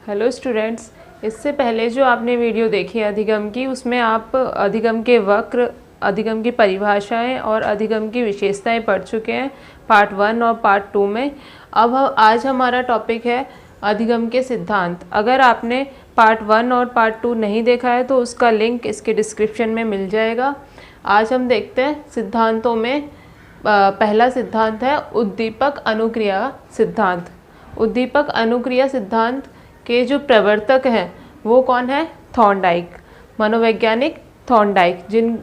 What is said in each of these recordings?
Hello students, इससे पहले जो आपने वीडियो देखी अधिगम की, उसमें आप अधिगम के वक्र, अधिगम की परिभाषाएं और अधिगम की विशेषताएं पढ़ चुके हैं पार्ट 1 और पार्ट 2 में। अब आज हमारा टॉपिक है अधिगम के सिद्धांत। अगर आपने पार्ट 1 और पार्ट 2 नहीं देखा है तो उसका लिंक इसके डिस्क्रिप्शन में मिल जाएगा। आज हम देखते हैं सिद्धांतों में पहला सिद्धांत है उद्दीपक अनुक्रिया सिद्धांत। उद्दीपक अनुक्रिया सिद्धांत के जो प्रवर्तक हैं वो कौन है? थॉर्नडाइक, मनोवैज्ञानिक थॉर्नडाइक,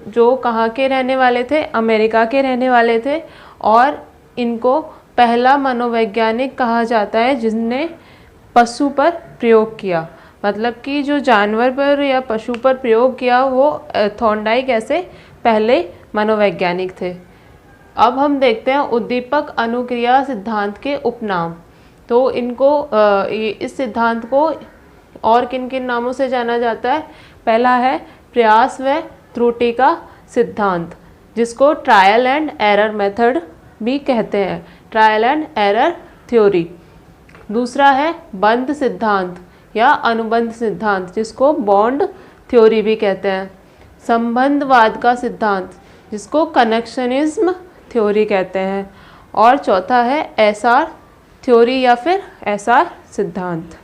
जो कहाँ के रहने वाले थे? अमेरिका के रहने वाले थे। और इनको पहला मनोवैज्ञानिक कहा जाता है जिसने पशु पर प्रयोग किया, मतलब कि जो जानवर पर या पशु पर प्रयोग किया वो थॉर्नडाइक ऐसे पहले मनोवैज्ञानिक थे। अब हम देखते हैं उद्दीपक अनुक्रिया सिद्धांत के उपनाम। तो इनको इस सिद्धांत को और किन किन नामों से जाना जाता है? पहला है प्रयास व त्रुटि का सिद्धांत, जिसको ट्रायल एंड एरर मेथड भी कहते हैं, ट्रायल एंड एरर थ्योरी। दूसरा है बंध सिद्धांत या अनुबंध सिद्धांत, जिसको बॉन्ड थ्योरी भी कहते हैं। संबंधवाद का सिद्धांत, जिसको कनेक्शनिज्म थ्योरी कहते हैं। और चौथा है एसआर थ्योरी या फिर एसआर सिद्धांत।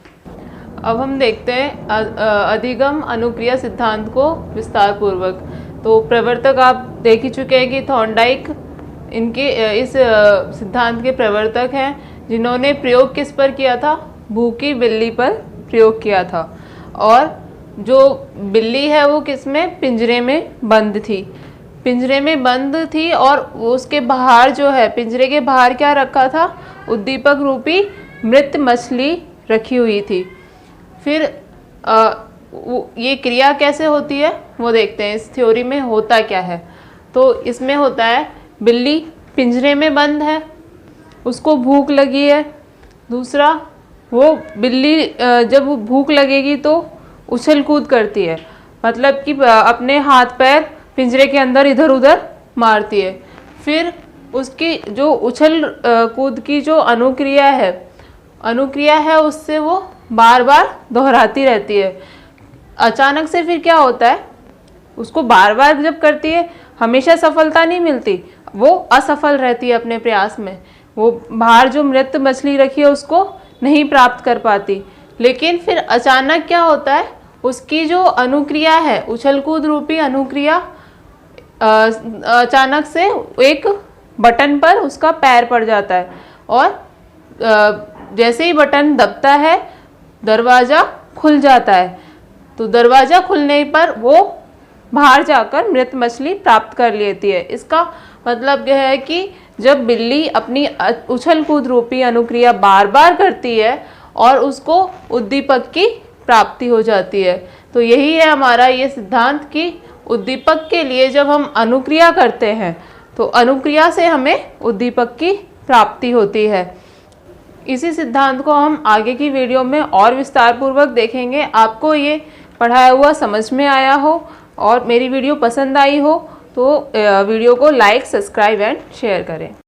अब हम देखते हैं अधिगम अनुक्रिया सिद्धांत को विस्तार पूर्वक। तो प्रवर्तक आप देख ही चुके हैं कि थॉर्नडाइक इनके इस सिद्धांत के प्रवर्तक हैं, जिन्होंने प्रयोग किस पर किया था? भूखी बिल्ली पर प्रयोग किया था। और जो बिल्ली है वो किस में? पिंजरे में बंद थी, पिंजरे में बंद थी। और उसके बाहर जो है, पिंजरे के बाहर क्या रखा था? उद्दीपक रूपी मृत मछली रखी हुई थी। फिर ये क्रिया कैसे होती है वो देखते हैं। इस थ्योरी में होता क्या है? तो इसमें होता है बिल्ली पिंजरे में बंद है, उसको भूख लगी है। दूसरा, वो बिल्ली जब भूख लगेगी तो उछल कूद करती है, मतलब कि अपने हाथ पैर पिंजरे के अंदर इधर उधर मारती है। फिर उसकी जो उछल कूद की जो अनुक्रिया है उससे वो बार बार दोहराती रहती है। अचानक से फिर क्या होता है? उसको बार बार जब करती है हमेशा सफलता नहीं मिलती, वो असफल रहती है अपने प्रयास में। वो बाहर जो मृत मछली रखी है उसको नहीं प्राप्त कर पाती। लेकिन फिर अचानक क्या होता है? उसकी जो अनुक्रिया है, उछल कूद रूपी अनुक्रिया, अचानक से एक बटन पर उसका पैर पड़ जाता है। और जैसे ही बटन दबता है दरवाज़ा खुल जाता है। तो दरवाज़ा खुलने पर वो बाहर जाकर मृत मछली प्राप्त कर लेती है। इसका मतलब यह है कि जब बिल्ली अपनी उछल कूद रूपी अनुक्रिया बार बार करती है और उसको उद्दीपक की प्राप्ति हो जाती है। तो यही है हमारा ये सिद्धांत कि उद्दीपक के लिए जब हम अनुक्रिया करते हैं तो अनुक्रिया से हमें उद्दीपक की प्राप्ति होती है। इसी सिद्धांत को हम आगे की वीडियो में और विस्तार पूर्वक देखेंगे। आपको ये पढ़ाया हुआ समझ में आया हो और मेरी वीडियो पसंद आई हो तो वीडियो को लाइक, सब्सक्राइब एंड शेयर करें।